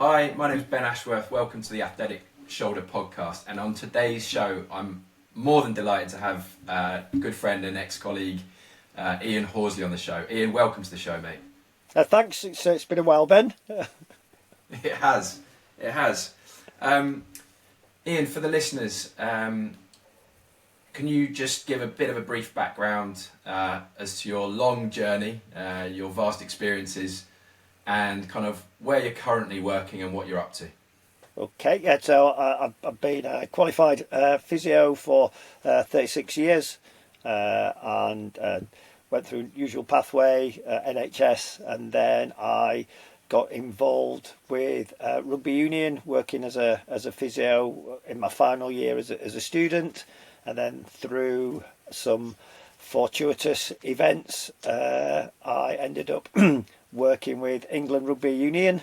Hi, my name is Ben Ashworth. Welcome to the Athletic Shoulder Podcast. And on today's show, I'm more than delighted to have a good friend and ex-colleague, Ian Horsley, on the show. Ian, welcome to the show, mate. Thanks. It's been a while, Ben. It has. It has. Ian, for the listeners, can you just give a bit of a brief background as to your long journey, your vast experiences, and kind of where you're currently working and what you're up to? Okay, yeah, so I've been a qualified physio for 36 years and went through usual pathway, NHS, and then I got involved with rugby union, working as a physio in my final year as a student, and then through some fortuitous events, I ended up working with England Rugby Union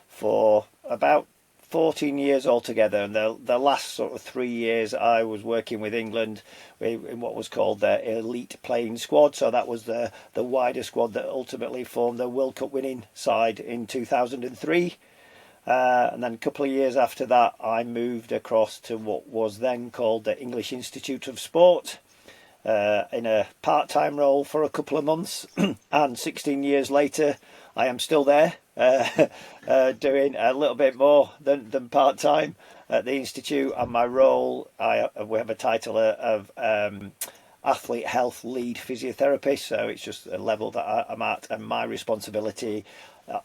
for about 14 years altogether, and the last sort of 3 years I was working with England in what was called the elite playing squad. So that was the wider squad that ultimately formed the World Cup winning side in 2003. And then a couple of years after that, I moved across to what was then called the English Institute of Sport in a part-time role for a couple of months. And 16 years later, I am still there, doing a little bit more than part-time at the Institute. And my role, we have a title of Athlete Health Lead Physiotherapist, so it's just a level that I'm at, and my responsibility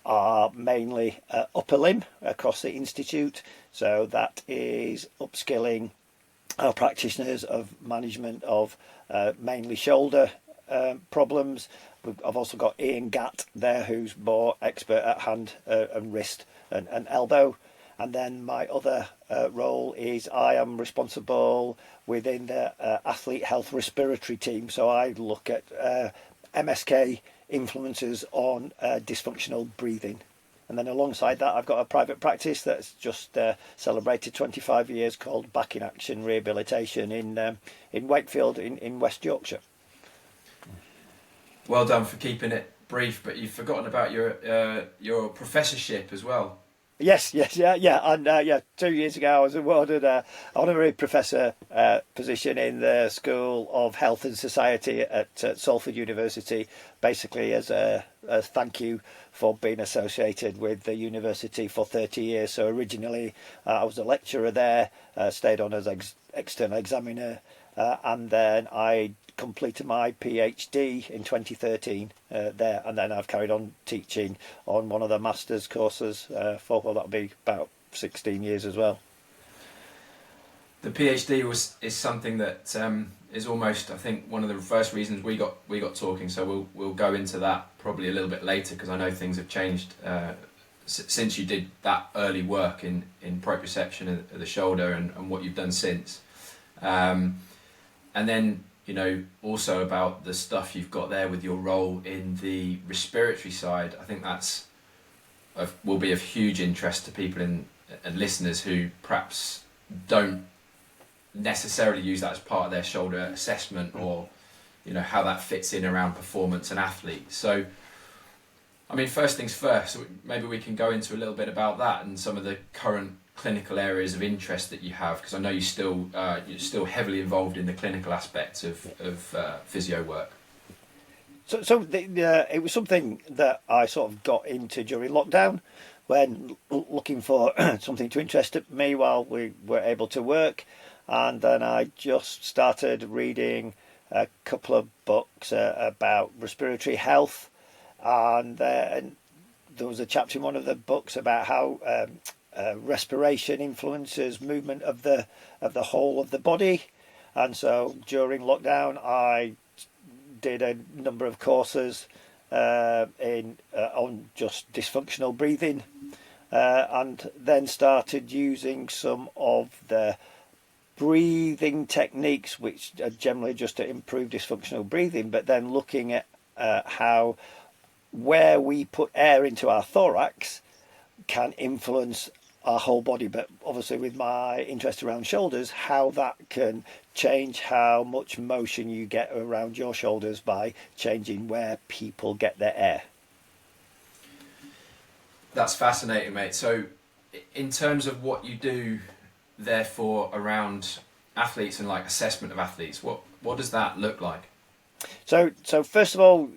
are mainly upper limb across the Institute. So that is upskilling our practitioners of management of mainly shoulder problems. I've also got Ian Gatt there, who's more expert at hand and wrist and elbow. And then my other role is I am responsible within the athlete health respiratory team. So I look at MSK influences on dysfunctional breathing. And then alongside that, I've got a private practice that's just celebrated 25 years called Back in Action Rehabilitation in Wakefield in West Yorkshire. Well done for keeping it brief, but you've forgotten about your professorship as well. Yes, yeah. And 2 years ago, I was awarded a honorary professor position in the School of Health and Society at Salford University, basically as a thank you for being associated with the university for 30 years. So originally, I was a lecturer there, stayed on as external examiner, and then I completed my PhD in 2013 there, and then I've carried on teaching on one of the master's courses for, well, that'll be about 16 years as well. The PhD is something that is almost, I think, one of the first reasons we got talking. So we'll go into that probably a little bit later, because I know things have changed since you did that early work in proprioception of the shoulder and what you've done since. And then, you know, also about the stuff you've got there with your role in the respiratory side. I think that's will be of huge interest to people and listeners who perhaps don't necessarily use that as part of their shoulder assessment, or, you know, how that fits in around performance and athletes. So, I mean, first things first, maybe we can go into a little bit about that and some of the current clinical areas of interest that you have, because I know you're still heavily involved in the clinical aspects of physio work. So it was something that I sort of got into during lockdown, when looking for something to interest me while we were able to work. And then I just started reading a couple of books about respiratory health, and there was a chapter in one of the books about how respiration influences movement of the whole of the body. And so during lockdown, I did a number of courses on just dysfunctional breathing, and then started using some of the breathing techniques, which are generally just to improve dysfunctional breathing, but then looking at how where we put air into our thorax can influence our whole body. But obviously, with my interest around shoulders, how that can change how much motion you get around your shoulders by changing where people get their air. That's fascinating, mate. So, in terms of what you do, therefore, around athletes and like assessment of athletes, what does that look like? So first of all,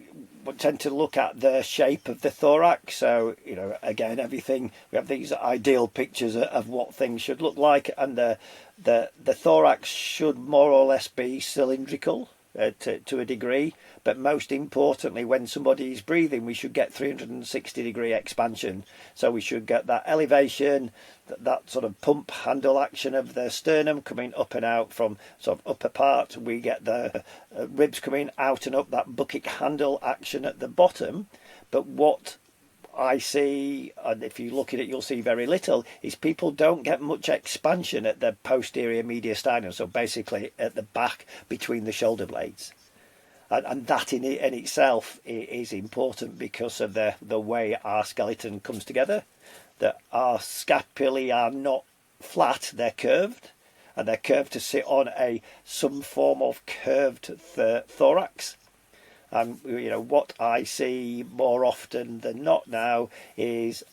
we tend to look at the shape of the thorax. So, again, everything, we have these ideal pictures of what things should look like, and the thorax should more or less be cylindrical to a degree. But most importantly, when somebody is breathing, we should get 360-degree expansion. So we should get that elevation, that sort of pump handle action of the sternum coming up and out from sort of upper part. We get the ribs coming out and up, that bucket handle action at the bottom. But what I see, and if you look at it, you'll see very little, is people don't get much expansion at the posterior mediastinum. So basically at the back between the shoulder blades. And that in itself is important because of the way our skeleton comes together. That our scapulae are not flat, they're curved. And they're curved to sit on some form of curved thorax. And what I see more often than not now is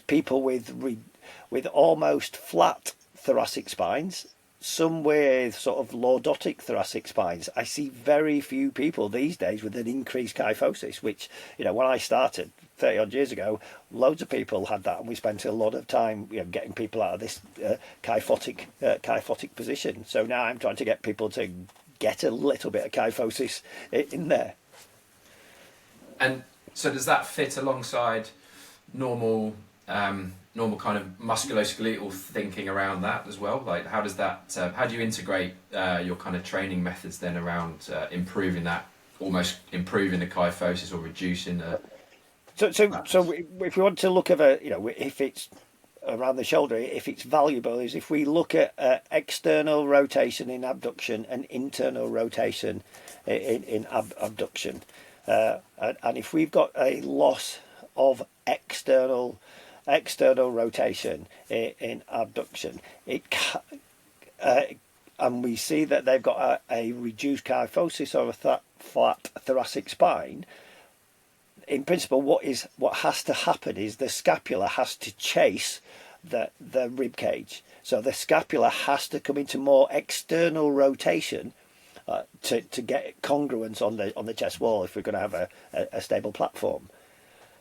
people with almost flat thoracic spines, some with sort of lordotic thoracic spines. I see very few people these days with an increased kyphosis, which, when I started 30 odd years ago, loads of people had that, and we spent a lot of time getting people out of this kyphotic position. So now I'm trying to get people to get a little bit of kyphosis in there. And so does that fit alongside normal kind of musculoskeletal thinking around that as well? Like, how does that? How do you integrate your kind of training methods then around improving that, almost improving the kyphosis or reducing the? So if we want to look at if it's around the shoulder, if it's valuable, is if we look at external rotation in abduction and internal rotation in abduction, and if we've got a loss of external rotation in abduction, and we see that they've got a reduced kyphosis or a flat thoracic spine. In principle, what has to happen is the scapula has to chase the rib cage. So the scapula has to come into more external rotation to get congruence on the chest wall if we're going to have a stable platform.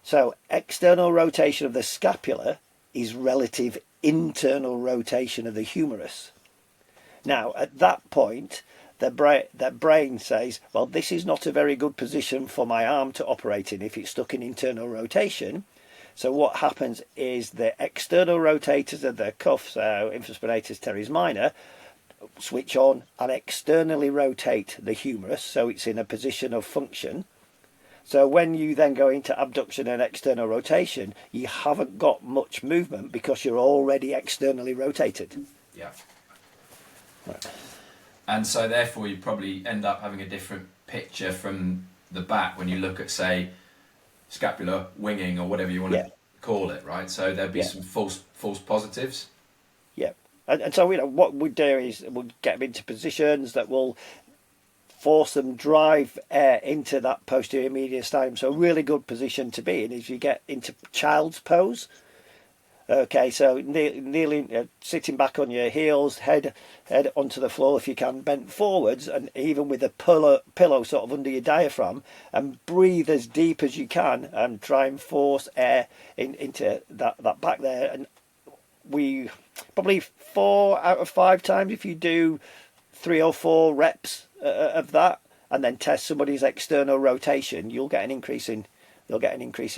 So external rotation of the scapula is relative internal rotation of the humerus. Now, at that point, the brain says, well, this is not a very good position for my arm to operate in if it's stuck in internal rotation. So what happens is the external rotators of the cuff, so infraspinatus teres minor, switch on and externally rotate the humerus, so it's in a position of function. So when you then go into abduction and external rotation, you haven't got much movement because you're already externally rotated. Yeah. Right. And so therefore you probably end up having a different picture from the back when you look at, say, scapular winging or whatever you want to call it, right? So there'd be some false positives. Yeah. And so what we do is we'll get them into positions that will force them drive air into that posterior mediastinum. So a really good position to be in is you get into child's pose. Okay, so kneeling, sitting back on your heels, head onto the floor if you can, bent forwards, and even with a pillow sort of under your diaphragm, and breathe as deep as you can, and try and force air into that back there. And we probably 4 out of 5 times, if you do 3 or 4 reps of that, and then test somebody's external rotation, you'll get an increase in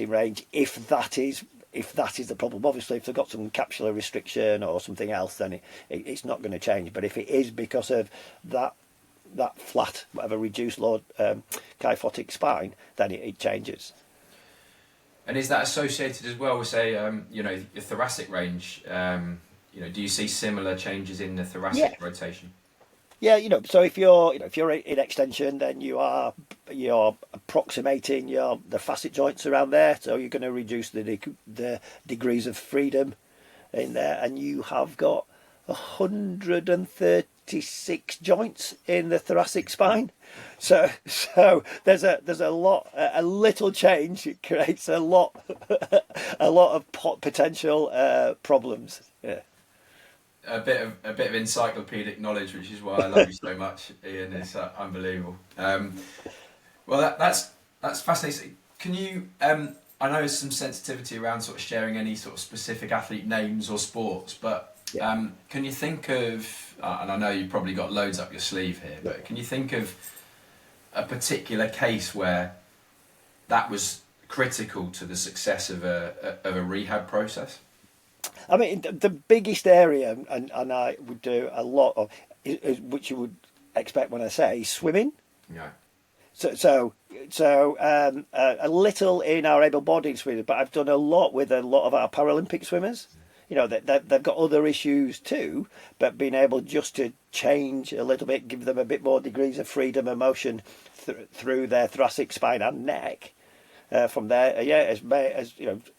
range if that is the problem. Obviously, if they've got some capsular restriction or something else, then it's not going to change. But if it is because of that flat, whatever, reduced load kyphotic spine, then it changes. And is that associated as well with, say, your thoracic range? Do you see similar changes in the thoracic rotation? Yeah, so if you're in extension, then you're approximating the facet joints around there, so you're going to reduce the degrees of freedom in there, and you have got 130 26 joints in the thoracic spine. So there's a lot, a little change. It creates a lot of potential problems. Yeah. A bit of encyclopedic knowledge, which is why I love you so much, Ian. It's unbelievable. Well, that's fascinating. Can you? I know there's some sensitivity around sort of sharing any sort of specific athlete names or sports, but can you think of? And I know you've probably got loads up your sleeve here, but can you think of a particular case where that was critical to the success of a rehab process? I mean, the biggest area, and I would do a lot of, which you would expect when I say swimming. Yeah. So a little in our able-bodied swimmers, but I've done a lot with a lot of our Paralympic swimmers. You know, they've got other issues too, but being able just to change a little bit, give them a bit more degrees of freedom and motion through their thoracic spine and neck. From there,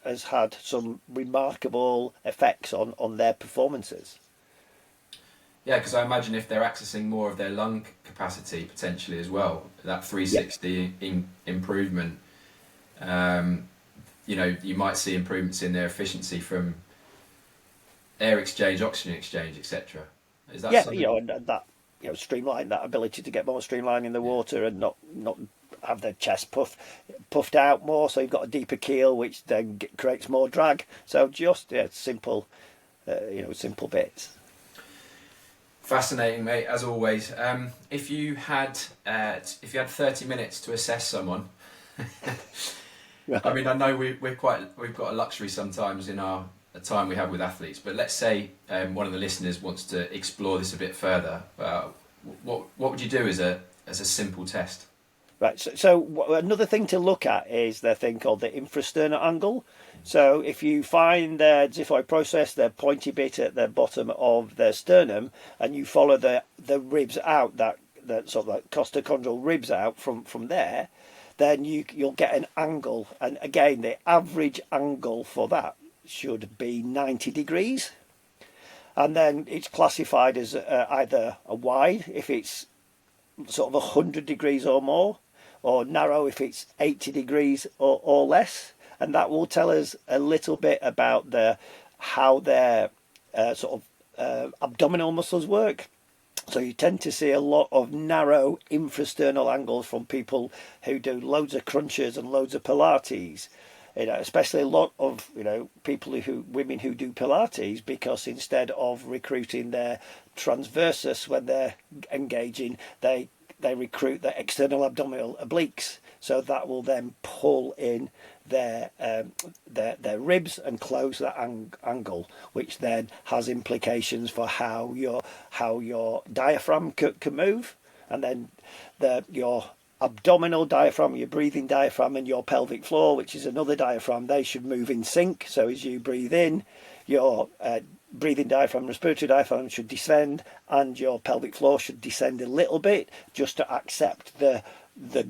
has had some remarkable effects on their performances. Yeah, because I imagine if they're accessing more of their lung capacity potentially as well, that 360 improvement, you might see improvements in their efficiency from air exchange, oxygen exchange, etc. Is that something? And that streamline, that ability to get more streamline in the water and not have the chest puffed out more, so you've got a deeper keel, which then creates more drag. So just simple bits. Fascinating, mate, as always. If you had 30 minutes to assess someone, I mean, I know we've got a luxury sometimes in our time we have with athletes, but let's say one of the listeners wants to explore this a bit further. What would you do as a simple test? Right. So another thing to look at is the thing called the infrasternal angle. So if you find their xiphoid process, their pointy bit at the bottom of their sternum, and you follow the ribs out, that sort of like costochondral ribs out from there, then you'll get an angle. And again, the average angle for that should be 90 degrees. And then it's classified as either a wide if it's sort of 100 degrees or more, or narrow if it's 80 degrees or less. And that will tell us a little bit about how their abdominal muscles work. So you tend to see a lot of narrow infrasternal angles from people who do loads of crunches and loads of Pilates. Especially a lot of women who do Pilates, because instead of recruiting their transversus when they're engaging, they recruit the external abdominal obliques. So that will then pull in their ribs and close that angle, which then has implications for how your diaphragm can move, and then your abdominal diaphragm, your breathing diaphragm, and your pelvic floor, which is another diaphragm, they should move in sync. So as you breathe in, your breathing diaphragm, respiratory diaphragm should descend, and your pelvic floor should descend a little bit, just to accept the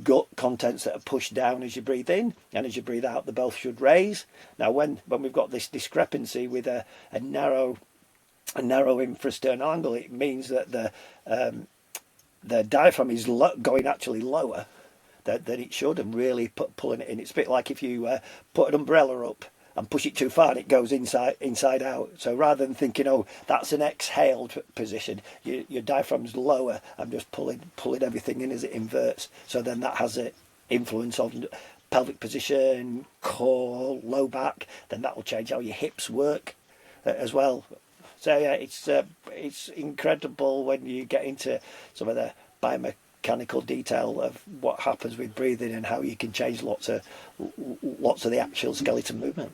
gut contents that are pushed down as you breathe in, and as you breathe out, they both should raise. Now when we've got this discrepancy with a narrow infrasternal angle, it means that the diaphragm is going actually lower than it should, and really pulling it in. It's a bit like if you put an umbrella up and push it too far and it goes inside out. So rather than thinking, oh, that's an exhaled position, your diaphragm's lower and just pulling everything in as it inverts. So then that has an influence on pelvic position, core, low back. Then that will change how your hips work as well. So yeah, it's incredible when you get into some of the biomechanical detail of what happens with breathing and how you can change lots of the actual skeleton movement.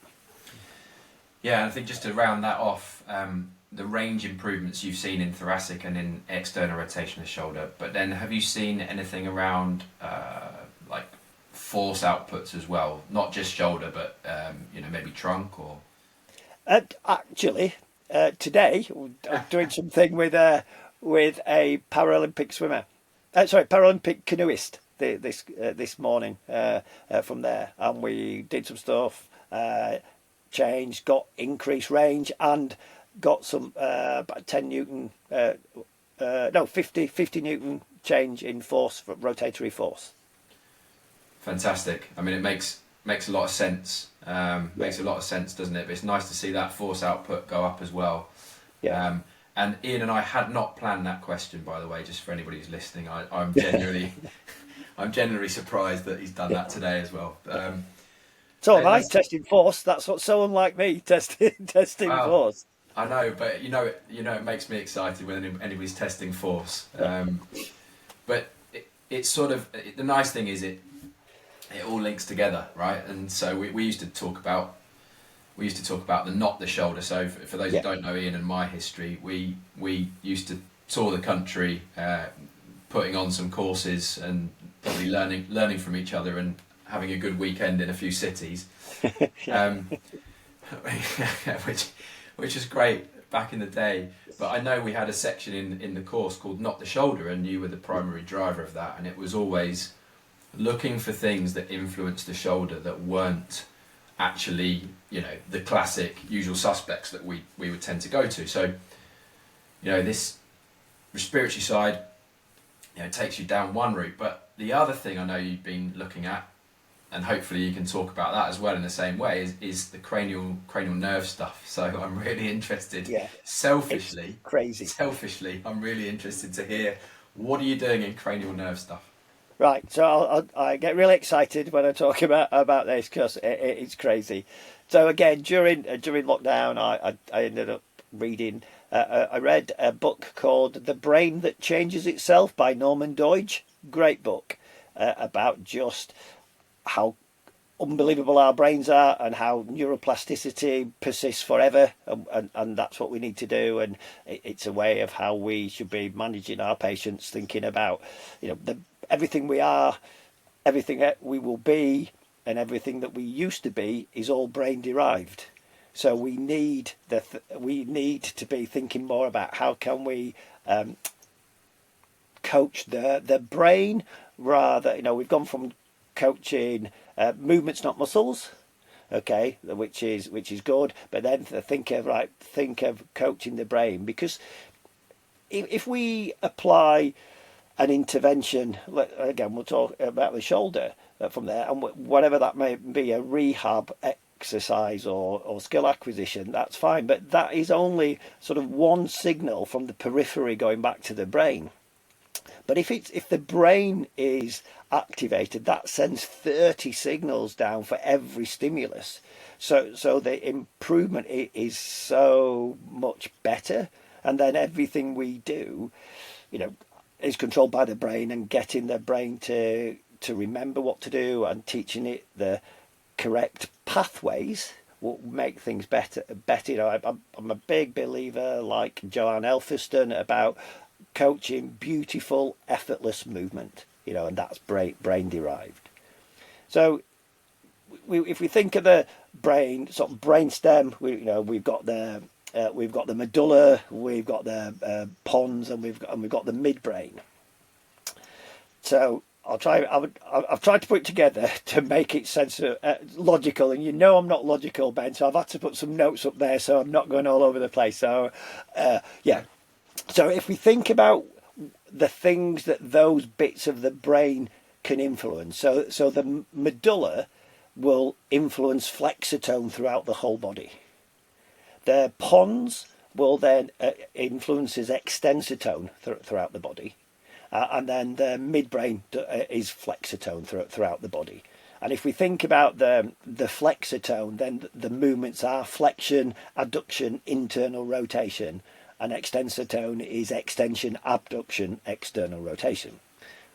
Yeah, I think just to round that off, the range improvements you've seen in thoracic and in external rotation of shoulder, but then have you seen anything around like force outputs as well? Not just shoulder, but maybe trunk or? Actually, today I'm doing something with a Paralympic swimmer. Paralympic canoeist this morning from there, and we did some stuff, changed, got increased range, and got some about 10 Newton no, 50 Newton change in force, for rotatory force. Fantastic. I mean, it makes a lot of sense. Makes a lot of sense, doesn't it? But it's nice to see that force output go up as well. Yeah. And Ian and I had not planned that question, by the way, just for anybody who's listening. I'm genuinely, I'm genuinely surprised that he's done that today as well. So am I, testing force. That's what's so unlike me, testing Wow. force. I know, but it makes me excited when anybody's testing force. But it's sort of the nice thing is it all links together, right? And so we used to talk about the not the shoulder. So for those who don't know Ian and my history, we used to tour the country, putting on some courses and probably learning from each other and having a good weekend in a few cities, which is great back in the day. But I know we had a section in the course called Not the Shoulder, and you were the primary driver of that, and it was always looking for things that influenced the shoulder that weren't actually, the classic usual suspects that we would tend to go to. So, this respiratory side, takes you down one route, but the other thing I know you've been looking at, and hopefully you can talk about that as well in the same way, is the cranial nerve stuff. So I'm really interested. Yeah. Selfishly, It's crazy. I'm really interested to hear, what are you doing in cranial nerve stuff? Right, so I get really excited when I talk about this because it's crazy. So again, during lockdown, I ended up reading. I read a book called "The Brain That Changes Itself" by Norman Doidge. Great book about just how unbelievable our brains are and how neuroplasticity persists forever, and that's what we need to do. And it's a way of how we should be managing our patients, thinking about everything we are, everything that we will be, and everything that we used to be is all brain derived. So we need to be thinking more about how can we coach the brain, rather. We've gone from coaching movements, not muscles, okay, which is good, but then think of coaching the brain, because if we apply an intervention, again we'll talk about the shoulder from there, and whatever that may be, a rehab exercise or skill acquisition, that's fine, but that is only sort of one signal from the periphery going back to the brain. But if the brain is activated, that sends 30 signals down for every stimulus. So the improvement is so much better, and then everything we do, is controlled by the brain, and getting the brain to remember what to do and teaching it the correct pathways will make things better. I'm a big believer, like Joanne Elphiston, about coaching beautiful, effortless movement, and that's brain derived. So if we think of the brain, sort of brain stem, we've got the medulla, we've got the pons, and we've got the midbrain. So I've tried to put it together to make it logical, and I'm not logical, Ben, so I've had to put some notes up there so I'm not going all over the place. So So if we think about the things that those bits of the brain can influence, so the medulla will influence flexor tone throughout the whole body. The pons will then influences extensor tone throughout the body, and then the midbrain is flexor tone throughout the body. And if we think about the flexor tone, then the movements are flexion, adduction, internal rotation. And extensor tone is extension, abduction, external rotation.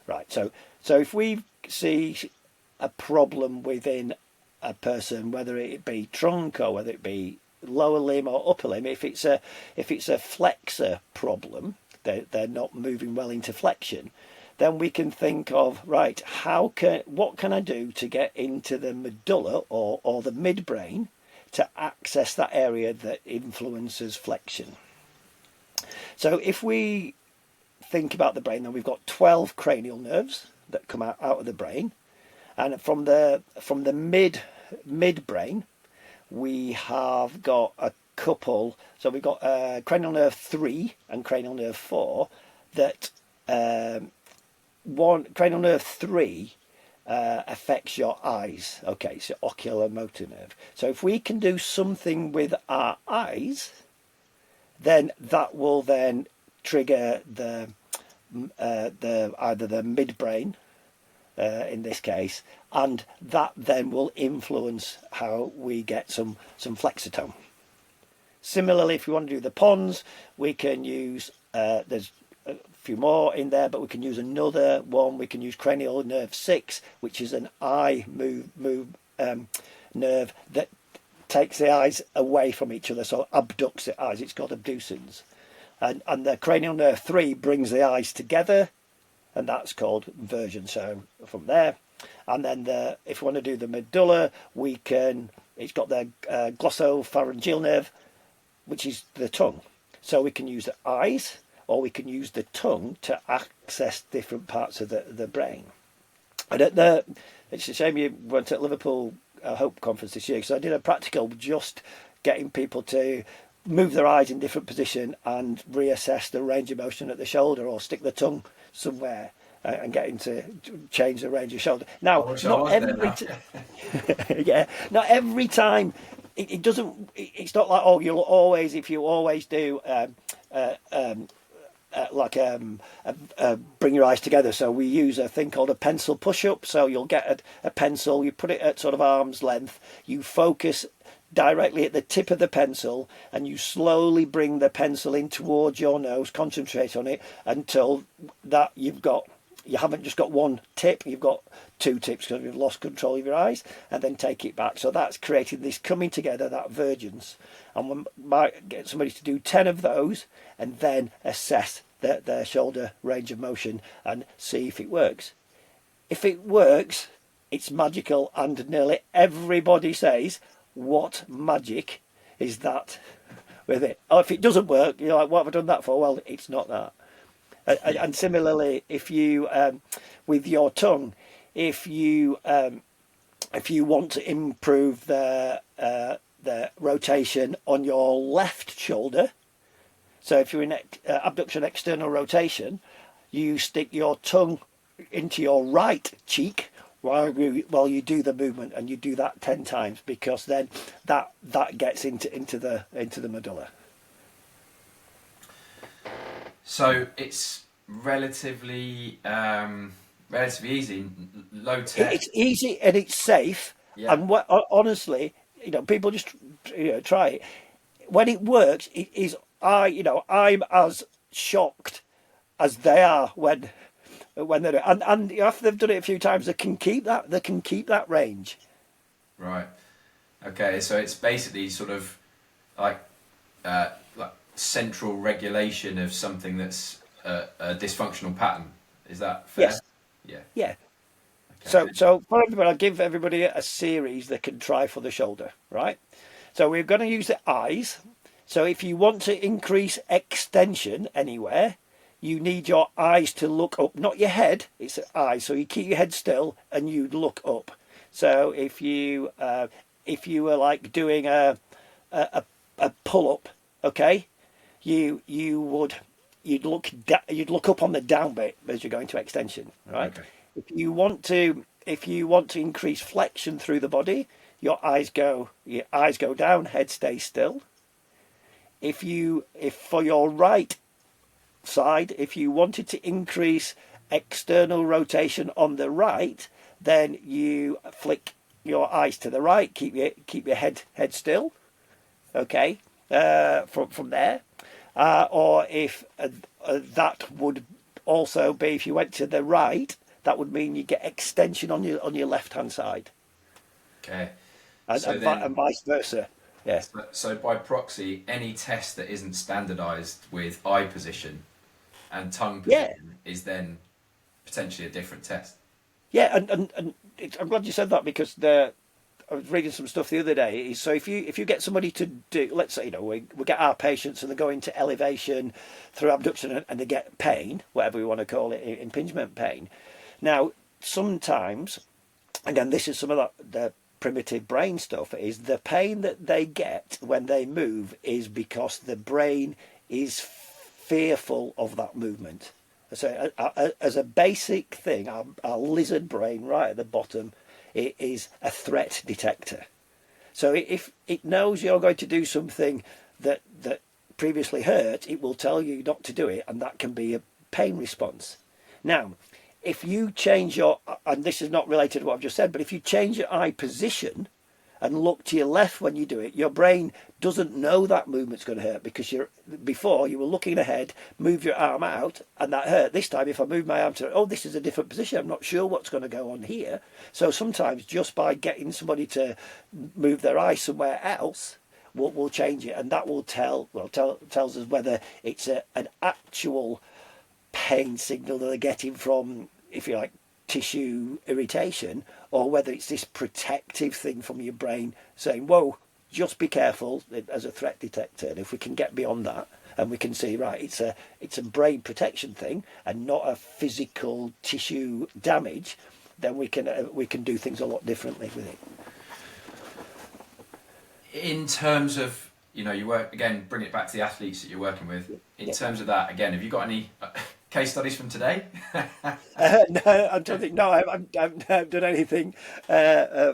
Right, so if we see a problem within a person, whether it be trunk or whether it be lower limb or upper limb, if it's a flexor problem, they're not moving well into flexion, then we can think of, right, what can I do to get into the medulla or the midbrain to access that area that influences flexion. So if we think about the brain, then we've got 12 cranial nerves that come out of the brain, and from the midbrain we have got a couple. So we've got cranial nerve 3 and cranial nerve 4 that one cranial nerve 3 affects your eyes. Okay, so ocular motor nerve. So if we can do something with our eyes, then that will then trigger the either the midbrain in this case, and that then will influence how we get some flexor tone. Similarly, if we want to do the pons, we can use there's a few more in there, but we can use another one. We can use cranial nerve 6, which is an eye nerve that takes the eyes away from each other, so abducts the eyes. It's called abducens. And the cranial nerve 3 brings the eyes together, and that's called version. So from there, and then if we want to do the medulla, we can. It's got the glossopharyngeal nerve, which is the tongue. So we can use the eyes, or we can use the tongue to access different parts of the brain. And it's a shame you weren't at Liverpool Hope Conference this year, because I did a practical just getting people to move their eyes in different position and reassess the range of motion at the shoulder, or stick the tongue somewhere and getting to change the range of shoulder. Now, not every time. It doesn't. It's not like, oh, you'll always, if you always do bring your eyes together. So we use a thing called a pencil push-up. So you'll get a pencil, you put it at sort of arm's length, you focus directly at the tip of the pencil, and you slowly bring the pencil in towards your nose, concentrate on it until that you haven't just got one tip, you've got 2 tips because you've lost control of your eyes, and then take it back. So that's creating this coming together, that vergence. And we might get somebody to do 10 of those and then assess their shoulder range of motion and see if it works. If it works, it's magical, and nearly everybody says, what magic is that with it? Oh, if it doesn't work, you're like, what have I done that for? Well, it's not that. And similarly, if you with your tongue, if you want to improve the rotation on your left shoulder, so if you're in abduction external rotation, you stick your tongue into your right cheek while you do the movement, and you do that 10 times, because then that gets into the medulla. So it's relatively easy, low tech. It's easy and it's safe. Yeah. And honestly, people just try it. When it works, it is. I'm as shocked as they are when they're doing it. And after they've done it a few times, they can keep that range. Right. Okay. So it's basically sort of like central regulation of something that's a dysfunctional pattern. Is that fair? Yes. Yeah. Yeah. Okay. So for everybody, I'll give everybody a series they can try for the shoulder, right? So we're going to use the eyes. So if you want to increase extension anywhere, you need your eyes to look up, not your head. It's the eyes. So you keep your head still and you look up. So if you were like doing a pull up, okay, you'd look up on the down bit as you're going to extension, right? Okay. If you want to increase flexion through the body, your eyes go down, head stays still. If for your right side, if you wanted to increase external rotation on the right, then you flick your eyes to the right, keep your head still, okay, from there. Or if that would also be, if you went to the right, that would mean you get extension on your left hand side. Okay. And vice versa. Yeah. So by proxy, any test that isn't standardised with eye position and tongue position is then potentially a different test. Yeah, and I'm glad you said that, because I was reading some stuff the other day. So if you get somebody to do, let's say, we get our patients and they go into elevation through abduction and they get pain, whatever we want to call it, impingement pain. Now, sometimes, again, this is some of the primitive brain stuff, is the pain that they get when they move is because the brain is fearful of that movement. So as a basic thing, our lizard brain right at the bottom, it is a threat detector. So if it knows you're going to do something that previously hurt, it will tell you not to do it, and that can be a pain response. Now, if you change your, and this is not related to what I've just said, but if you change your eye position and look to your left when you do it, your brain doesn't know that movement's going to hurt, because before you were looking ahead, move your arm out, and that hurt. This time, if I move my arm to, oh, this is a different position, I'm not sure what's going to go on here. So sometimes just by getting somebody to move their eye somewhere else, will change it, and that will tells us whether it's an actual pain signal that they're getting from, if you like, tissue irritation, or whether it's this protective thing from your brain saying, whoa, just be careful, as a threat detector. And if we can get beyond that and we can see, right, it's a brain protection thing and not a physical tissue damage, then we can do things a lot differently with it. In terms of, you work, again, bring it back to the athletes that you're working with. In terms of that, again, have you got any case studies from today? No, I don't think. No, I haven't done anything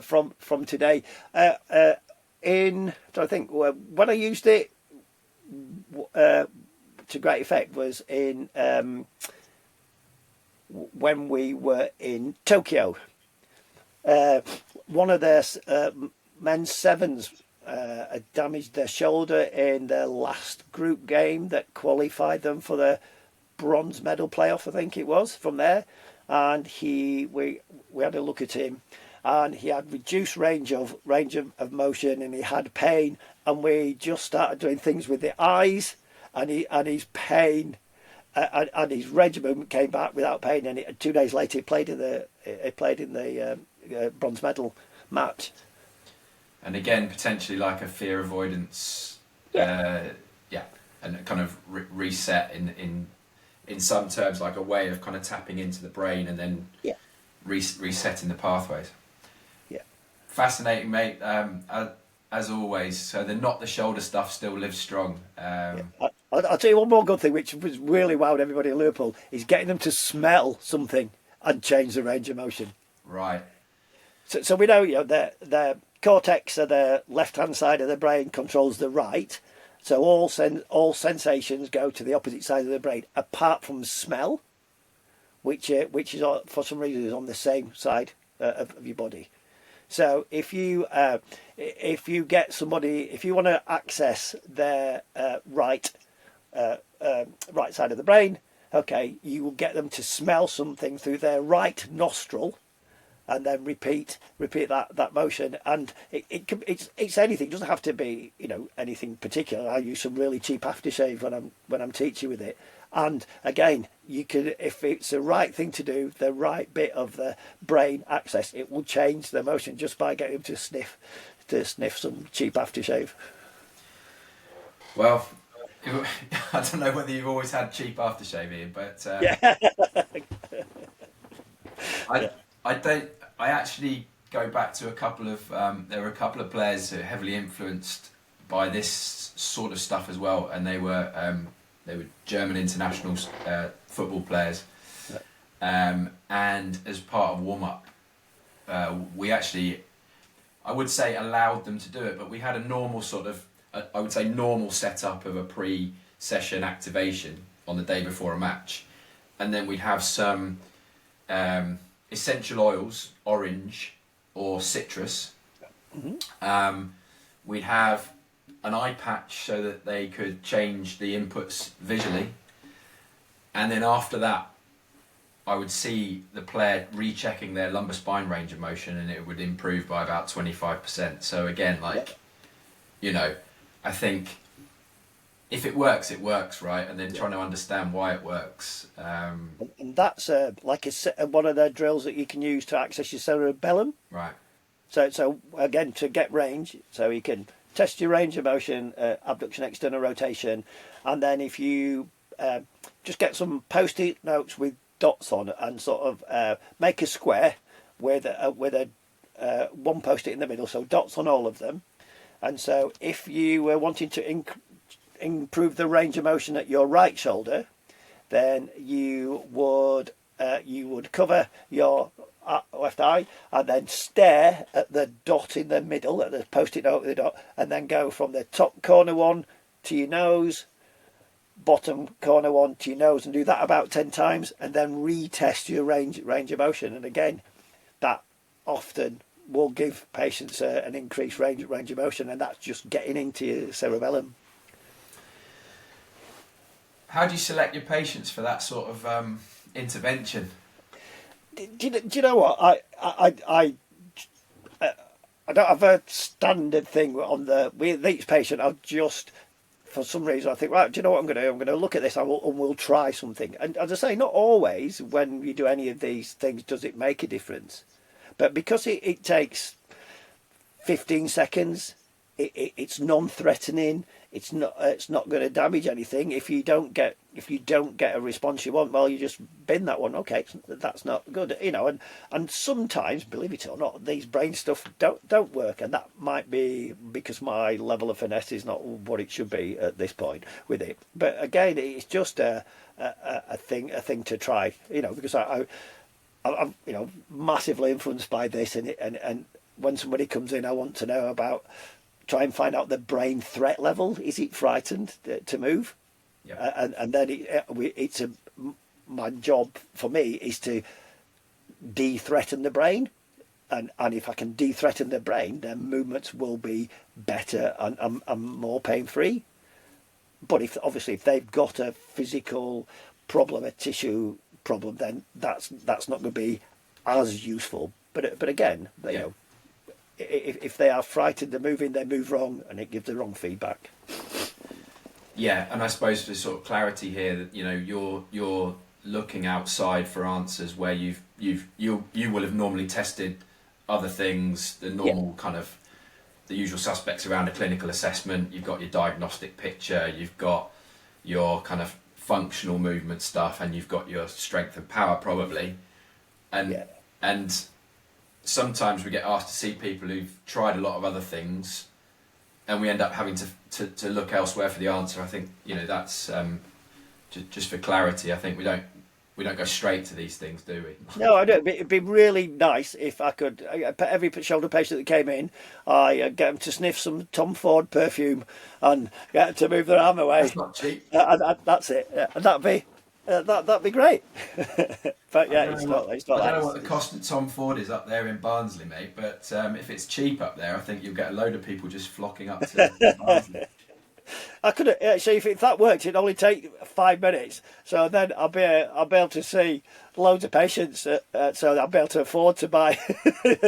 from today. When I used it to great effect was in when we were in Tokyo. One of their men's sevens had damaged their shoulder in their last group game that qualified them for the bronze medal playoff, I think it was, from there. And we had a look at him, and he had reduced range of motion, and he had pain, and we just started doing things with the eyes, and his pain and his range of movement came back without pain, and 2 days later he played in the bronze medal match. And again, potentially like a fear avoidance, and kind of reset in some terms, like a way of kind of tapping into the brain and then resetting the pathways. Yeah, fascinating, mate. As always. So the not the shoulder stuff still lives strong. I'll tell you one more good thing, which was really wowed everybody in Liverpool, is getting them to smell something and change the range of motion. Right. So we know, their cortex of the left-hand side of the brain controls the right. So all sensations go to the opposite side of the brain, apart from smell, which is for some reason is on the same side of your body. So if you get somebody, if you want to access their right side of the brain, okay, you will get them to smell something through their right nostril, and then repeat that motion. And it's anything. It doesn't have to be anything particular. I use some really cheap aftershave when I'm teaching with it. And again, you can, if it's the right thing to do, the right bit of the brain access, it will change the motion just by getting them to sniff some cheap aftershave. Well, I don't know whether you've always had cheap aftershave, Ian, but I actually go back to a couple of there were a couple of players who are heavily influenced by this sort of stuff as well, and they were German international football players, and as part of warm up, we actually, I would say, allowed them to do it, but we had a normal sort of I would say normal setup of a pre-session activation on the day before a match, and then we'd have some essential oils, orange or citrus. Mm-hmm. We'd have an eye patch so that they could change the inputs visually, and then after that I would see the player rechecking their lumbar spine range of motion, and it would improve by about 25%. So again, I think if it works, right? And then trying to understand why it works. And that's one of the drills that you can use to access your cerebellum. Right. So again, to get range, so you can test your range of motion, abduction, external rotation, and then if you just get some post-it notes with dots on and sort of make a square with a one post-it in the middle, so dots on all of them. And so if you were wanting to improve the range of motion at your right shoulder, then you would cover your left eye and then stare at the dot in the middle, at the post-it note with the dot, and then go from the top corner one to your nose, bottom corner one to your nose, and do that about 10 times, and then retest your range of motion. And again, that often will give patients an increased range of motion, and that's just getting into your cerebellum. How do you select your patients for that sort of intervention? Do you know what? I don't have a standard thing with each patient. I'll just, for some reason, I think, right, do you know what I'm going to do? I'm going to look at this and we'll try something. And as I say, not always when you do any of these things does it make a difference. But because it takes 15 seconds, it's non-threatening. It's not going to damage anything. If you don't get a response you want, well, you just bin that one. Okay, that's not good, you know. And sometimes, believe it or not, these brain stuff don't work, and that might be because my level of finesse is not what it should be at this point with it. But again, it's just a thing to try, you know, because I'm massively influenced by this, and when somebody comes in, I want to know about. Try and find out the brain threat level. Is it frightened to move? Yeah. And then my job for me is to de-threaten the brain, and if I can de-threaten the brain, then movements will be better and more pain-free. But if they've got a physical problem, a tissue problem, then that's not going to be as useful. But again, you know. If they are frightened, they're moving, they move wrong, and it gives the wrong feedback. Yeah, and I suppose for sort of clarity here, that you know you're looking outside for answers where you will have normally tested other things, the normal kind of the usual suspects around a clinical assessment. You've got your diagnostic picture, you've got your kind of functional movement stuff, and you've got your strength and power probably, and sometimes we get asked to see people who've tried a lot of other things, and we end up having to look elsewhere for the answer. I think, you know, that's just for clarity. I think we don't go straight to these things, do we? No, I don't. It'd be really nice if I could. Every shoulder patient that came in, I get them to sniff some Tom Ford perfume and get them to move their arm away. That's not cheap. That's it. And that'd be great. But yeah, it's not. I don't know what the cost of Tom Ford is up there in Barnsley, mate. But if it's cheap up there, I think you'll get a load of people just flocking up to Barnsley. I could actually, if that worked, it'd only take 5 minutes. So then I'll be able to see loads of patients. So I'll be able to afford to buy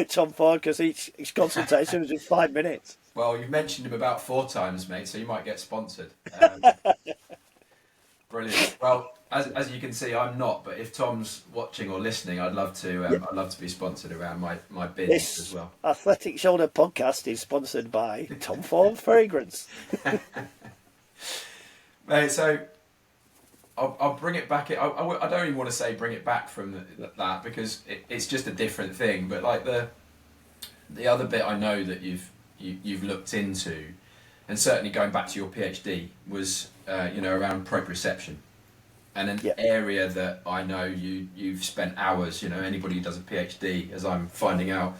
Tom Ford because each consultation was just 5 minutes. Well, you've mentioned him about 4 times, mate. So you might get sponsored. Brilliant. Well, as you can see, I'm not. But if Tom's watching or listening, I'd love to. I'd love to be sponsored around my bins as well. Athletic Shoulder podcast is sponsored by Tom Ford Fragrance. Mate, so I'll bring it back. I don't even want to say bring it back from that because it's just a different thing. But like the other bit I know that you've looked into, and certainly going back to your PhD was around proprioception, and an area that I know you've spent hours. You know, anybody who does a PhD, as I'm finding out,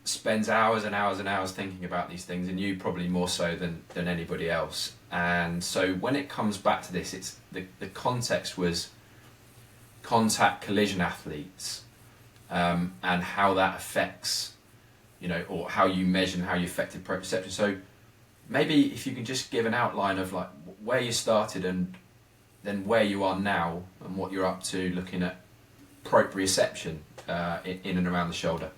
spends hours and hours and hours thinking about these things, and you probably more so than anybody else. And so when it comes back to this, it's the context was contact collision athletes, and how that affects, or how you measure and how you affected proprioception. So maybe if you can just give an outline of like where you started and then where you are now and what you're up to looking at proprioception in and around the shoulder.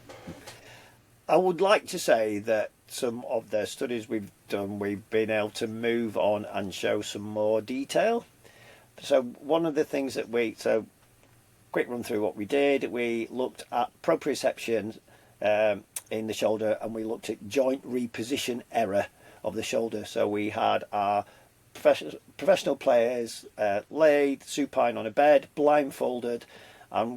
I would like to say that some of the studies we've done, we've been able to move on and show some more detail. So one of the things quick run through what we did, we looked at proprioception in the shoulder, and we looked at joint reposition error of the shoulder. So we had our professional players laid supine on a bed, blindfolded, and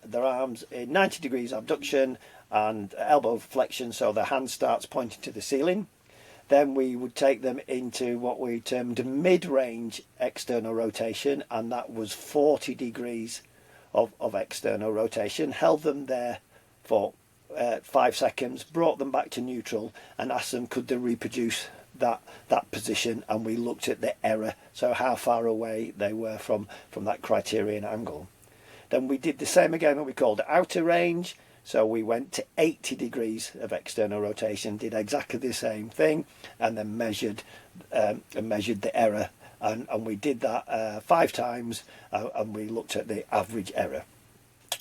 their arms in 90 degrees abduction and elbow flexion, so the hand starts pointing to the ceiling. Then we would take them into what we termed mid-range external rotation, and that was 40 degrees of external rotation. Held them there for 5 seconds, brought them back to neutral, and asked them could they reproduce that position, and we looked at the error, so how far away they were from that criterion angle. Then we did the same again, what we called outer range. So we went to 80 degrees of external rotation, did exactly the same thing, and then measured the error. And we did that 5 times, and we looked at the average error.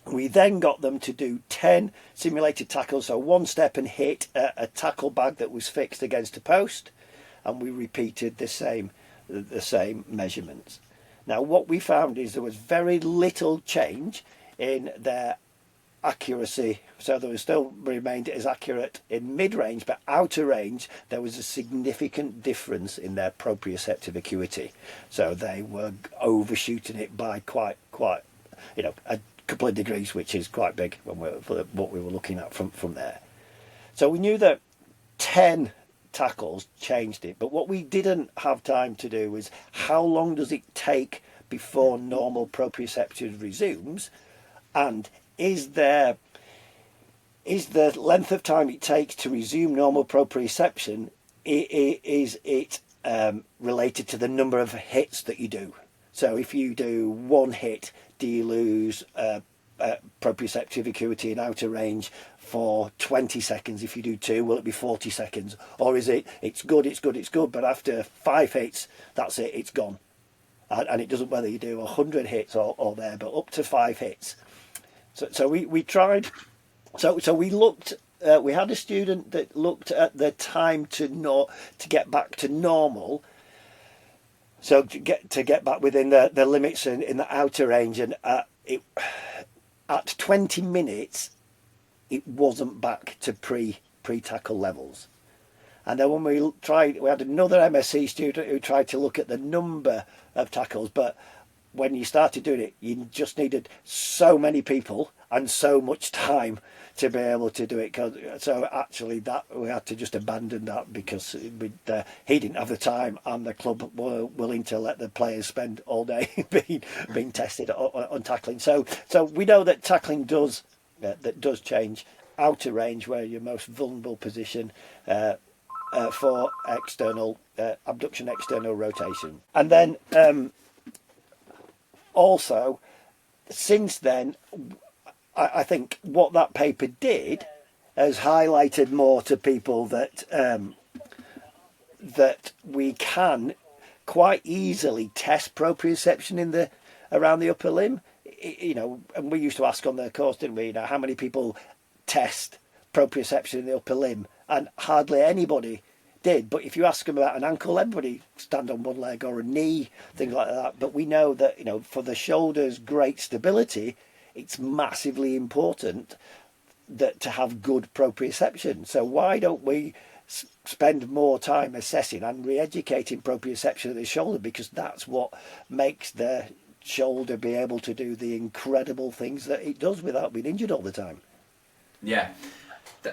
We then got them to do 10 simulated tackles, so 1 step and hit a tackle bag that was fixed against a post, and we repeated the same measurements. Now what we found is there was very little change in their accuracy, so there was still remained as accurate in mid-range, but outer range there was a significant difference in their proprioceptive acuity, so they were overshooting it by quite a couple of degrees, which is quite big for what we were looking at from there. So we knew that 10 tackles changed it, but what we didn't have time to do was how long does it take before normal proprioception resumes, and is the length of time it takes to resume normal proprioception, is it related to the number of hits that you do? So if you do 1 hit, do you lose proprioceptive acuity in outer range for 20 seconds? If you do 2, will it be 40 seconds? Or is it's good, but after 5 hits, that's it, it's gone. And it doesn't whether you do 100 hits or there, but up to 5 hits. So we tried. So we looked. We had a student that looked at the time to get back to normal. So to get back within the limits in the outer range, and at 20 minutes, it wasn't back to pre-tackle levels. And then when we had another MSc student who tried to look at the number of tackles, but when you started doing it, you just needed so many people and so much time to be able to do it. So actually, that we had to just abandon that because he didn't have the time, and the club were willing to let the players spend all day being tested on tackling. So we know that tackling does change outer range, where your most vulnerable position for external abduction, external rotation, and then. Also, since then, I think what that paper did has highlighted more to people that that we can quite easily test proprioception around the upper limb. And we used to ask on the course, didn't we? How many people test proprioception in the upper limb, and hardly anybody did. But if you ask them about an ankle, everybody stand on one leg, or a knee, things like that. But we know that for the shoulder's great stability, it's massively important that to have good proprioception. So why don't we spend more time assessing and re-educating proprioception of the shoulder, because that's what makes the shoulder be able to do the incredible things that it does without being injured all the time. Yeah.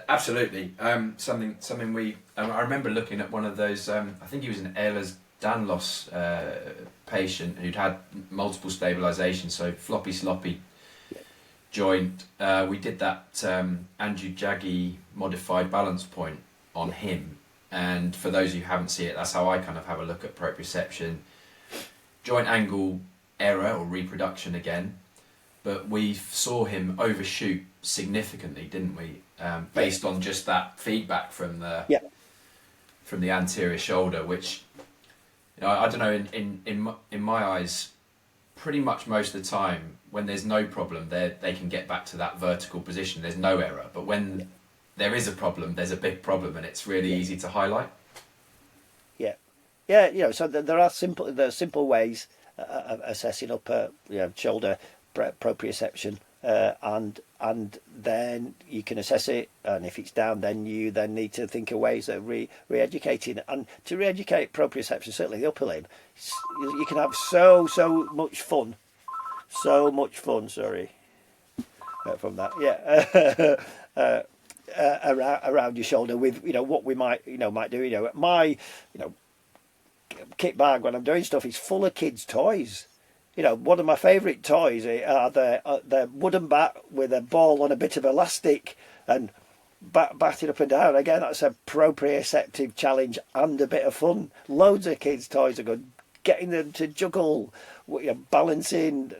Absolutely. Something we. I remember looking at one of those. I think he was an Ehlers-Danlos patient who'd had multiple stabilisations, so floppy, sloppy joint. We did that Andrew Jaggi modified balance point on him, and for those who haven't seen it, that's how I kind of have a look at proprioception. Joint angle error or reproduction again, but we saw him overshoot significantly, didn't we? Based on just that feedback from the anterior shoulder, which I don't know. In my eyes, pretty much most of the time when there's no problem, they can get back to that vertical position. There's no error, but when there is a problem, there's a big problem, and it's really easy to highlight. So there are simple ways of assessing upper shoulder proprioception. And then you can assess it, and if it's down, then you need to think of ways of re-educating. And to re-educate proprioception, certainly the upper limb, you can have so much fun. Sorry, from that. around your shoulder with what we might do. My kit bag when I'm doing stuff is full of kids' toys. One of my favourite toys are the wooden bat with a ball on a bit of elastic and batted up and down. Again, that's a proprioceptive challenge and a bit of fun. Loads of kids' toys are good. Getting them to juggle, balancing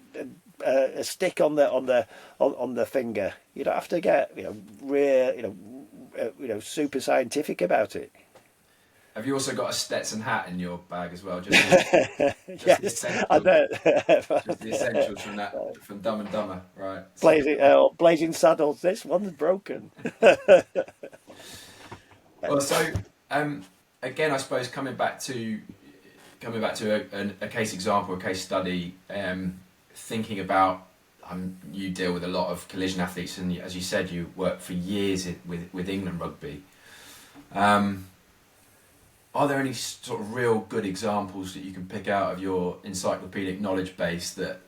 a stick on the finger. You don't have to get super scientific about it. Have you also got a Stetson hat in your bag as well? Just Yes, I know. just the essentials from Dumb and Dumber, right? Blazing Saddles. This one's broken. Well, so again, I suppose coming back to a case example, a case study, thinking about you deal with a lot of collision athletes, and as you said, you worked for years with England Rugby. Are there any sort of real good examples that you can pick out of your encyclopedic knowledge base that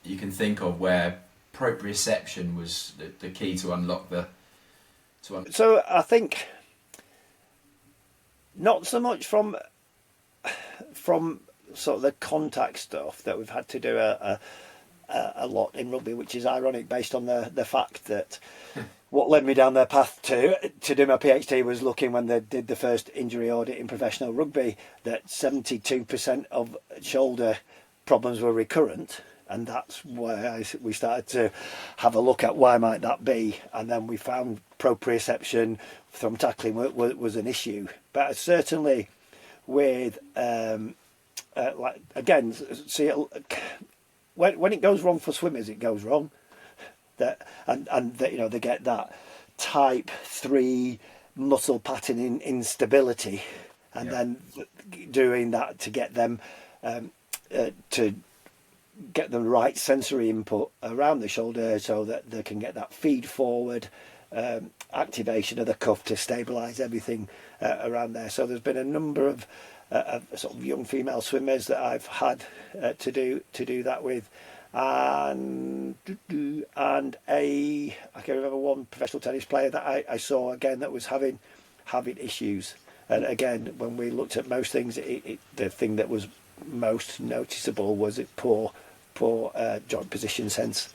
you can think of where proprioception was the key to unlock So I think not so much from sort of the contact stuff that we've had to do a lot in rugby, which is ironic based on the fact that what led me down their path to do my PhD was looking when they did the first injury audit in professional rugby that 72% of shoulder problems were recurrent, and that's why we started to have a look at why might that be, and then we found proprioception from tackling was an issue. But certainly with like again, see, when it goes wrong for swimmers, it goes wrong. They get that type 3 muscle pattern instability, and then doing that to get them to get the right sensory input around the shoulder so that they can get that feed forward, activation of the cuff to stabilise everything around there. So there's been a number of sort of young female swimmers that I've had to do that with. And I can remember one professional tennis player that I saw again that was having issues. And again, when we looked at most things, the thing that was most noticeable was poor joint position sense.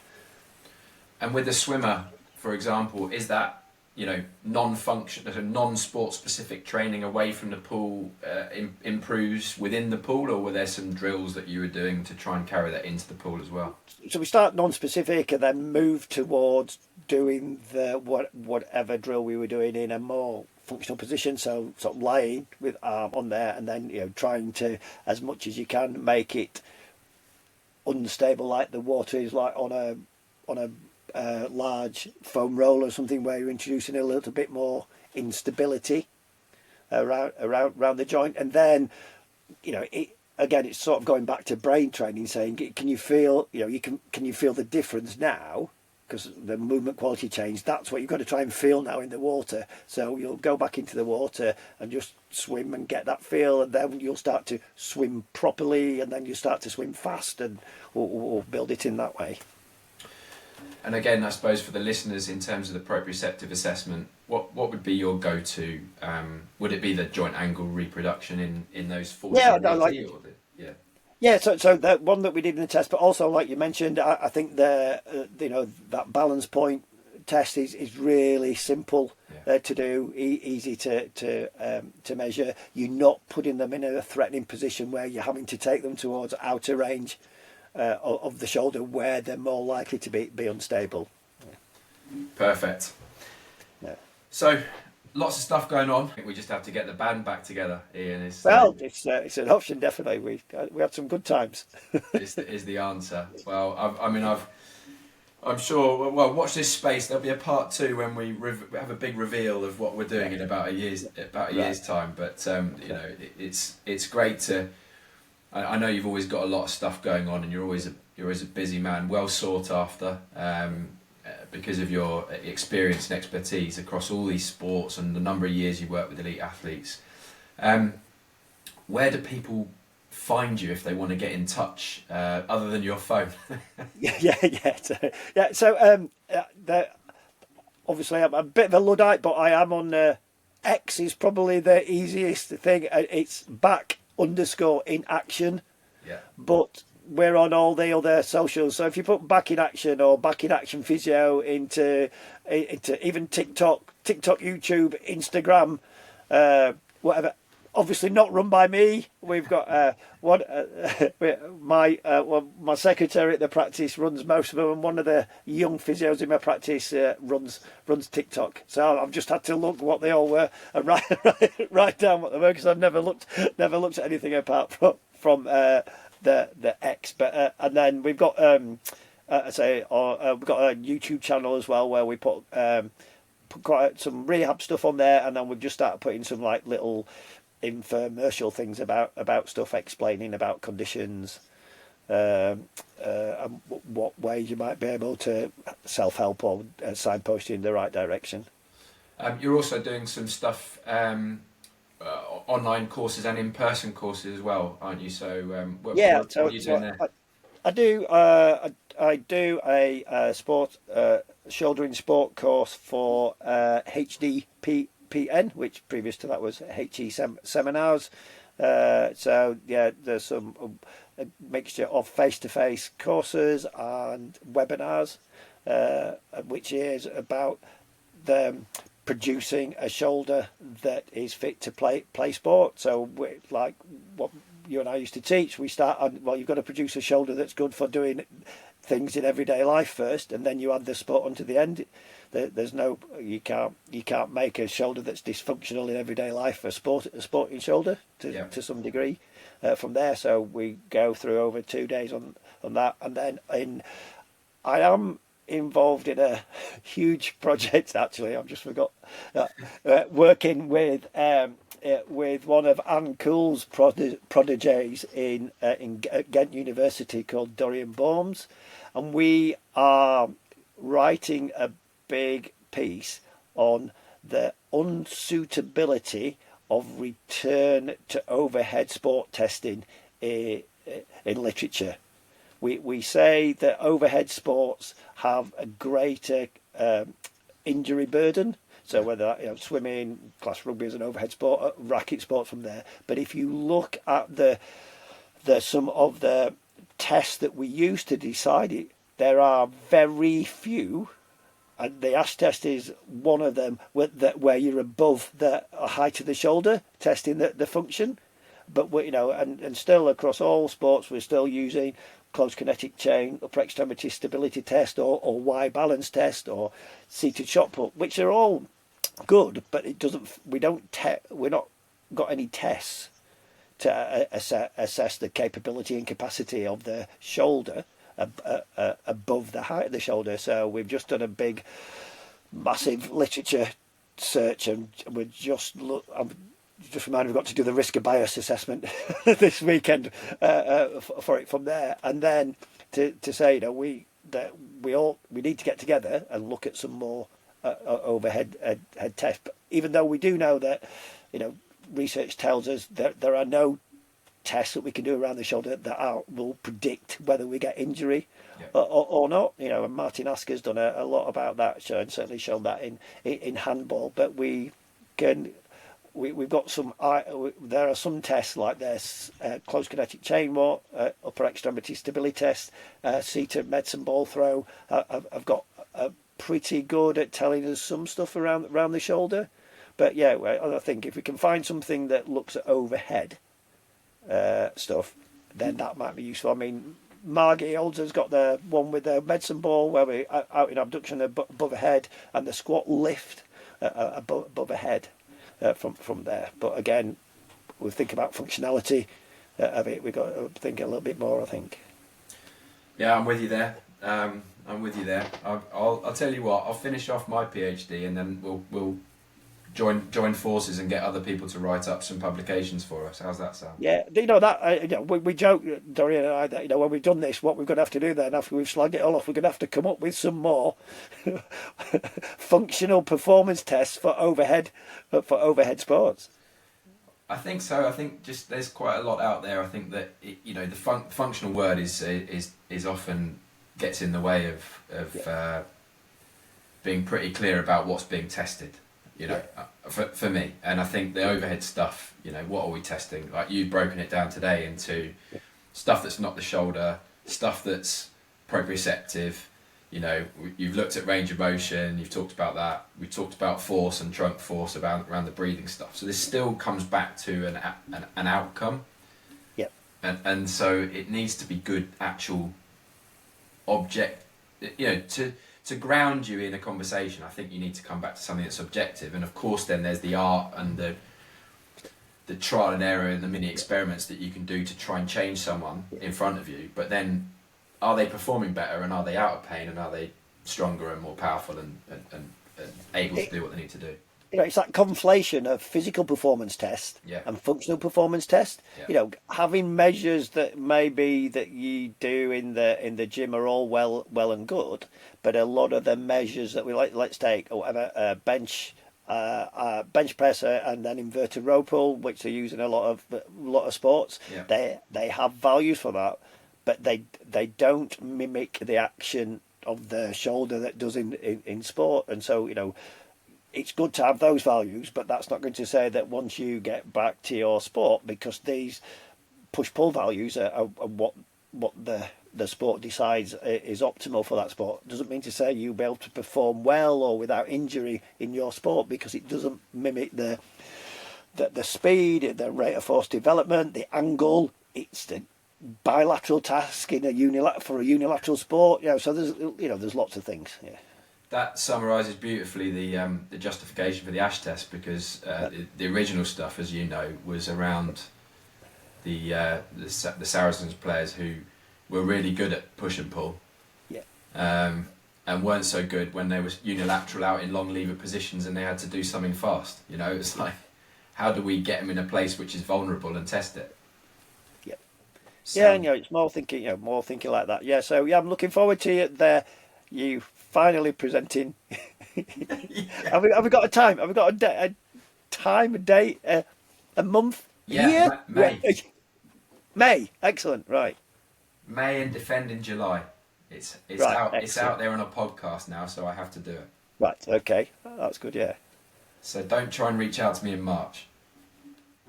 And with the swimmer, for example, is that non-sport specific training away from the pool improves within the pool, or were there some drills that you were doing to try and carry that into the pool as well? So we start non-specific and then move towards doing whatever drill we were doing in a more functional position, so sort of lying with arm on there, and then trying to, as much as you can, make it unstable, like the water is like on a large foam roll or something, where you're introducing a little bit more instability around the joint. And then it's sort of going back to brain training, saying, can you feel can you feel the difference now, because the movement quality changed. That's what you've got to try and feel now in the water. So you'll go back into the water and just swim and get that feel, and then you'll start to swim properly, and then you start to swim fast, and or build it in that way. And again, I suppose for the listeners, in terms of the proprioceptive assessment, what would be your go-to? Would it be the joint angle reproduction in those 40? So that one that we did in the test, but also like you mentioned, I think that balance point test is really simple to do, easy to measure. You're not putting them in a threatening position where you're having to take them towards outer range of the shoulder, where they're more likely to be unstable. Perfect. Yeah. So lots of stuff going on. I think we just have to get the band back together, Ian. It's an option, definitely. We had some good times. is the answer. Well, I'm sure. Well, watch this space. There'll be a part 2 when we have a big reveal of what we're doing in about a year's time. But it's great to. I know you've always got a lot of stuff going on, and you're always a busy man, well sought after, because of your experience and expertise across all these sports and the number of years you work with elite athletes. Where do people find you if they want to get in touch, other than your phone? So obviously I'm a bit of a Luddite, but I am on X is probably the easiest thing. It's back_in_action, Yeah. but we're on all the other socials. So if you put back in action or back in action physio into even TikTok, YouTube, Instagram, whatever. Obviously not run by me. We've got my secretary at the practice runs most of them, and one of the young physios in my practice runs TikTok. So I've just had to look what they all were and write down what they were, because I've never looked at anything apart from the X. But and then we've got we've got a YouTube channel as well where we put quite some rehab stuff on there, and then we've just started putting some like little infomercial things about stuff, explaining about conditions, and what ways you might be able to self-help or signpost you in the right direction. You're also doing some stuff, online courses and in-person courses as well, aren't you? So what are you doing there? I do a sport shoulder in sport course for HDPN, which previous to that was HE seminars. So yeah, there's some a mixture of face-to-face courses and webinars, which is about producing a shoulder that is fit to play sport. So like what you and I used to teach, we start on, well, you've got to produce a shoulder that's good for doing things in everyday life first, and then you add the sport onto the end. There's no, you can't make a shoulder that's dysfunctional in everyday life a sporting shoulder to some degree from there. So we go through over 2 days on that, and then I am involved in a huge project. Actually, I've just forgot working with one of Anne Cool's prodigies at Ghent University called Dorian Bohms, and we are writing a big piece on the unsuitability of return to overhead sport testing in literature. We say that overhead sports have a greater injury burden. So whether swimming, class rugby is an overhead sport, racket sports from there. But if you look at the some of the tests that we use to decide it, there are very few, and the ASH test is one of them, where you're above the height of the shoulder, testing the function. But and still across all sports, we're still using closed kinetic chain, upper extremity stability test, or Y balance test, or seated shot put, which are all good, but it doesn't. We're not got any tests to assess the capability and capacity of the shoulder above the height of the shoulder. So we've just done a big, massive literature search, and we're just reminded we've got to do the risk of bias assessment this weekend for it from there, and then to say we need to get together and look at some more overhead head tests. But even though we do know that research tells us that there are no tests that we can do around the shoulder that will predict whether we get injury or not. And Martin Asker's done a lot about that, and certainly shown that in handball. But we've got some. There are some tests like this: closed kinetic chain walk, upper extremity stability test, seated medicine ball throw. I've got pretty good at telling us some stuff around the shoulder. But yeah, I think if we can find something that looks at overhead stuff, then that might be useful. I mean, Margie Older's got the one with the medicine ball where we out in abduction above a head, and the squat lift above a head from there. But again, we think about functionality of it. We've got to think a little bit more, I think. Yeah, I'm with you there. I'll tell you what. I'll finish off my PhD, and then we'll join forces and get other people to write up some publications for us. How's that sound? Yeah, that we joke, Dorian and I, that when we've done this, what we're going to have to do then after we've slagged it all off, we're going to have to come up with some more functional performance tests for overhead sports. I think so. I think just there's quite a lot out there. I think that the functional word is often gets in the way of being pretty clear about what's being tested, you know, for me. And I think the overhead stuff, you know, what are we testing? Like, you've broken it down today into stuff that's not the shoulder, stuff that's proprioceptive. You know, you've looked at range of motion, you've talked about that. We talked about force and trunk force around the breathing stuff. So this still comes back to an outcome. Yep. And so it needs to be good actual object, you know, to ground you in a conversation. I think you need to come back to something that's objective. And of course then there's the art and the trial and error and the mini experiments that you can do to try and change someone in front of you. But then, are they performing better, and are they out of pain, and are they stronger and more powerful and able to do what they need to do? You know, it's that conflation of physical performance test and functional performance test. Yeah. You know, having measures that maybe that you do in the gym are all well and good, but a lot of the measures that we let's take bench press and then inverted row pull, which they use in a lot of sports. Yeah. They have values for that, but they don't mimic the action of the shoulder that does in sport. And so, you know, it's good to have those values, but that's not going to say that once you get back to your sport, because these push-pull values are what the sport decides is optimal for that sport, doesn't mean to say you'll be able to perform well or without injury in your sport, because it doesn't mimic the speed, the rate of force development, the angle. It's the bilateral task in a unilateral sport. You know, so there's lots of things. Yeah. That summarises beautifully the justification for the ASH test, because the original stuff, as you know, was around the Saracens players who were really good at push and pull, and weren't so good when they were unilateral out in long lever positions and they had to do something fast. You know, it's like, how do we get them in a place which is vulnerable and test it? Yeah, so, you know, it's more thinking like that. Yeah, so I'm looking forward to you finally presenting. Have we got a time? Have we got a time, a date, a month, a year? May. May, excellent, right. May, and defend in July. It's right, out. excellent. It's out there on a podcast now, so I have to do it. Right. Okay. Oh, that's good. Yeah. So don't try and reach out to me in March.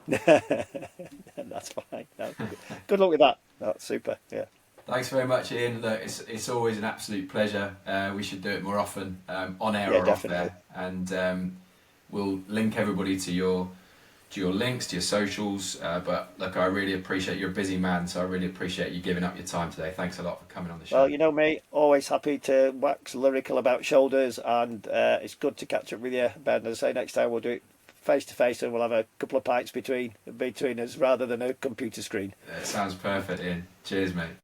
That's fine. That's good. Good luck with that. That's super. Yeah. Thanks very much, Ian. Look, it's always an absolute pleasure. We should do it more often, on air or definitely. off air, and we'll link everybody to your links, to your socials. But look, I really appreciate, you're a busy man, so I really appreciate you giving up your time today. Thanks a lot for coming on the show. Well, you know me, always happy to wax lyrical about shoulders, and it's good to catch up with you, Ben. As I say, next time we'll do it face to face, and we'll have a couple of pints between us rather than a computer screen. It sounds perfect, Ian. Cheers, mate.